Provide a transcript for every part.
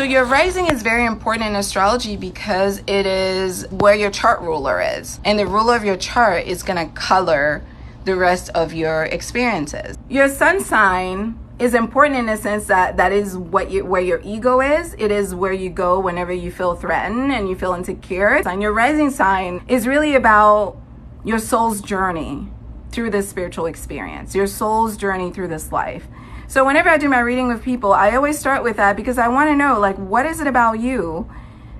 So your rising is very important in astrology because it is where your chart ruler is. And the ruler of your chart is going to color the rest of your experiences. Your sun sign is important in the sense that that is where your ego is. It is where you go whenever you feel threatened and you feel insecure. And your rising sign is really about your soul's journey through this spiritual experience, your soul's journey through this life. So whenever I do my reading with people, I always start with that because I want to know, like, what is it about you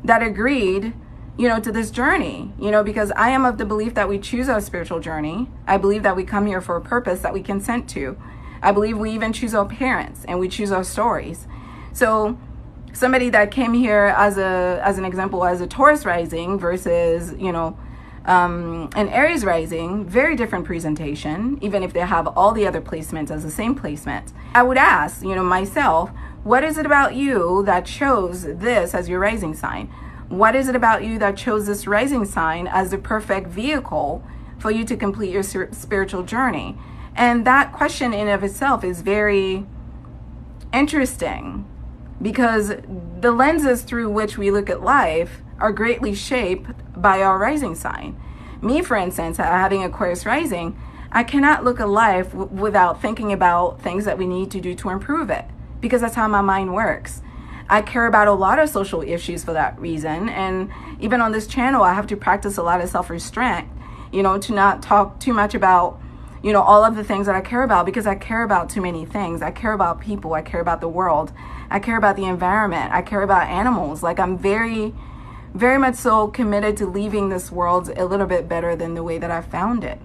that agreed, to this journey? Because I am of the belief that we choose our spiritual journey. I believe that we come here for a purpose that we consent to. I believe we even choose our parents and we choose our stories. So somebody that came here as an example, as a Taurus rising versus, an Aries rising, very different presentation, even if they have all the other placements as the same placement. I would ask, myself, what is it about you that chose this as your rising sign? What is it about you that chose this rising sign as the perfect vehicle for you to complete your spiritual journey? And that question in of itself is very interesting because the lenses through which we look at life are greatly shaped by our rising sign. Me, for instance, having Aquarius rising, I cannot look at life without thinking about things that we need to do to improve it because that's how my mind works. I care about a lot of social issues for that reason. And even on this channel, I have to practice a lot of self-restraint, to not talk too much about all of the things that I care about because I care about too many things. I care about people. I care about the world. I care about the environment. I care about animals. Like, I'm very, very much so committed to leaving this world a little bit better than the way that I found it.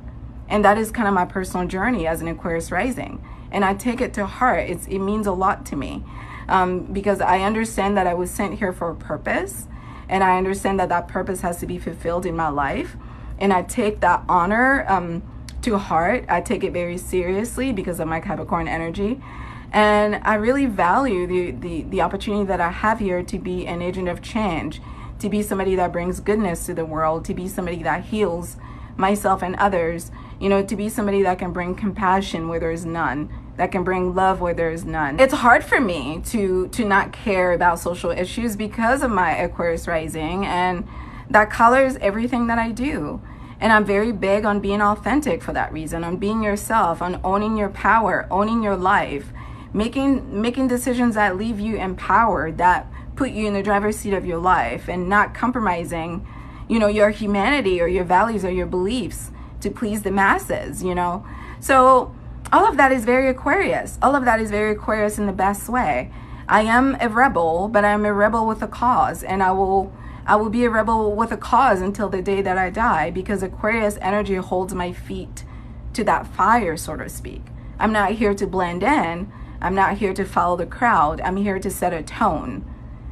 And that is kind of my personal journey as an Aquarius rising. And I take it to heart. It means a lot to me because I understand that I was sent here for a purpose. And I understand that that purpose has to be fulfilled in my life. And I take that honor to heart. I take it very seriously because of my Capricorn energy. And I really value the opportunity that I have here to be an agent of change, to be somebody that brings goodness to the world, to be somebody that heals myself and others, to be somebody that can bring compassion where there is none, that can bring love where there is none. It's hard for me to not care about social issues because of my Aquarius rising, and that colors everything that I do. And I'm very big on being authentic for that reason, on being yourself, on owning your power, owning your life, making decisions that leave you empowered, that put you in the driver's seat of your life, and not compromising, your humanity or your values or your beliefs to please the masses, So all of that is very Aquarius. All of that is very Aquarius in the best way. I am a rebel, but I'm a rebel with a cause, and I will be a rebel with a cause until the day that I die, because Aquarius energy holds my feet to that fire, so to speak. I'm not here to blend in. I'm not here to follow the crowd. I'm here to set a tone.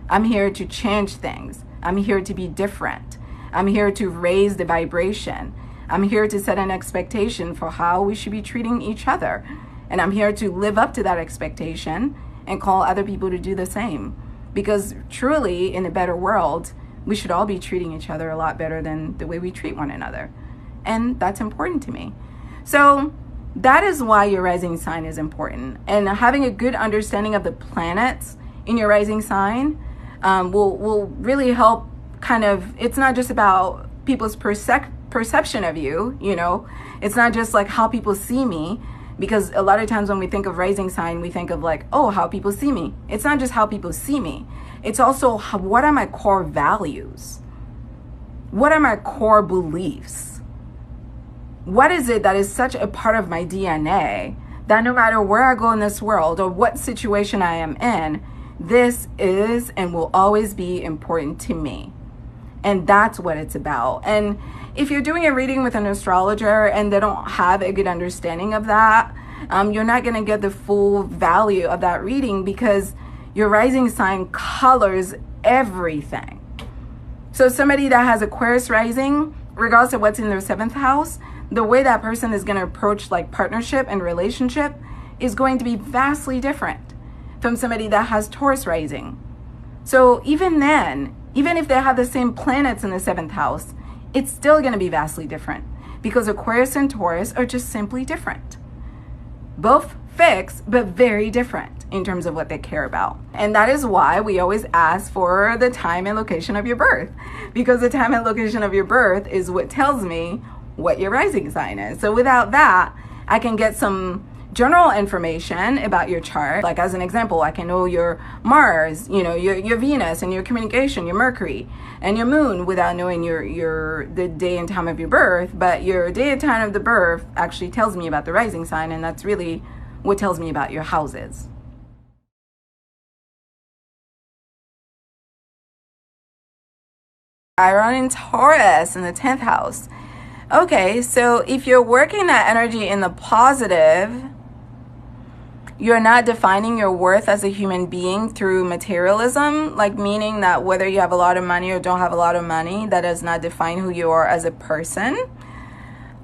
I'm here to change things. I'm here to be different. I'm here to raise the vibration. I'm here to set an expectation for how we should be treating each other. And I'm here to live up to that expectation and call other people to do the same. Because truly, in a better world, we should all be treating each other a lot better than the way we treat one another. And that's important to me. So that is why your rising sign is important. And having a good understanding of the planets in your rising sign will really help it's not just about people's perception of you, It's not just like how people see me, because a lot of times when we think of rising sign, we think of like, oh, how people see me. It's not just how people see me. It's also what are my core values? What are my core beliefs? What is it that is such a part of my DNA that no matter where I go in this world or what situation I am in, this is and will always be important to me. And that's what it's about. And if you're doing a reading with an astrologer and they don't have a good understanding of that, you're not going to get the full value of that reading because your rising sign colors everything. So somebody that has Aquarius rising, regardless of what's in their 7th house, the way that person is going to approach like partnership and relationship is going to be vastly different from somebody that has Taurus rising. So even then, even if they have the same planets in the 7th house, it's still going to be vastly different because Aquarius and Taurus are just simply different. both fixed, but very different in terms of what they care about. And that is why we always ask for the time and location of your birth, because the time and location of your birth is what tells me what your rising sign is. So without that, I can get some general information about your chart. Like as an example, I can know your Mars, your Venus and your communication, your Mercury and your moon without knowing the day and time of your birth. But your day and time of the birth actually tells me about the rising sign, and that's really what tells me about your houses. Chiron in Taurus in the 10th house. Okay, so if you're working that energy in the positive, you're not defining your worth as a human being through materialism, like meaning that whether you have a lot of money or don't have a lot of money, that does not define who you are as a person.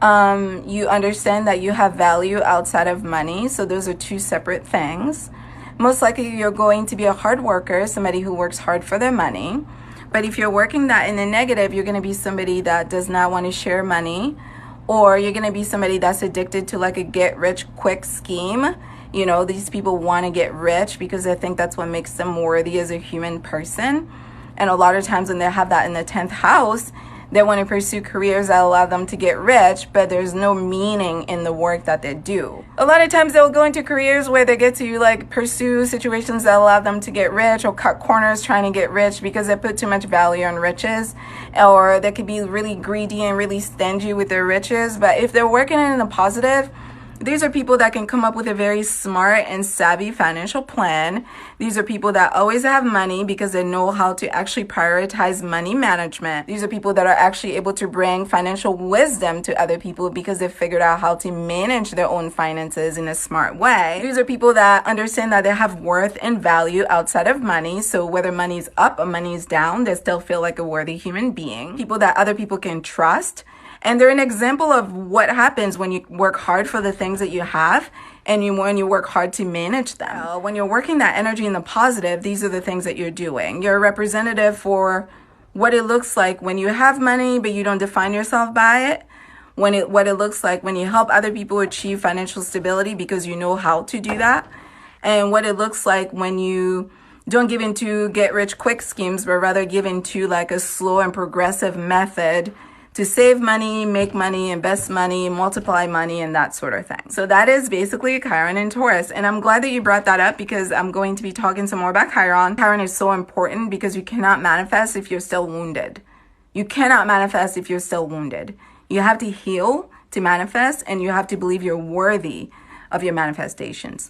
You understand that you have value outside of money, so those are two separate things. Most likely you're going to be a hard worker, somebody who works hard for their money. But if you're working that in the negative, you're going to be somebody that does not want to share money, or you're going to be somebody that's addicted to like a get rich quick scheme. These people want to get rich because they think that's what makes them worthy as a human person. And a lot of times when they have that in the 10th house, they want to pursue careers that allow them to get rich, but there's no meaning in the work that they do. A lot of times they'll go into careers where they get to like pursue situations that allow them to get rich, or cut corners trying to get rich because they put too much value on riches, or they could be really greedy and really stingy with their riches. But if they're working in the positive, these are people that can come up with a very smart and savvy financial plan. These are people that always have money because they know how to actually prioritize money management. These are people that are actually able to bring financial wisdom to other people because they've figured out how to manage their own finances in a smart way. These are people that understand that they have worth and value outside of money. So whether money's up or money's down, they still feel like a worthy human being. People that other people can trust. And they're an example of what happens when you work hard for the things that you have and when you work hard to manage them. When you're working that energy in the positive, these are the things that you're doing. You're a representative for what it looks like when you have money, but you don't define yourself by it. What it looks like when you help other people achieve financial stability because you know how to do that. And what it looks like when you don't give into get rich quick schemes, but rather give into like a slow and progressive method to save money, make money, invest money, multiply money, and that sort of thing. So that is basically Chiron and Taurus. And I'm glad that you brought that up because I'm going to be talking some more about Chiron. Chiron is so important because you cannot manifest if you're still wounded. You cannot manifest if you're still wounded. You have to heal to manifest, and you have to believe you're worthy of your manifestations.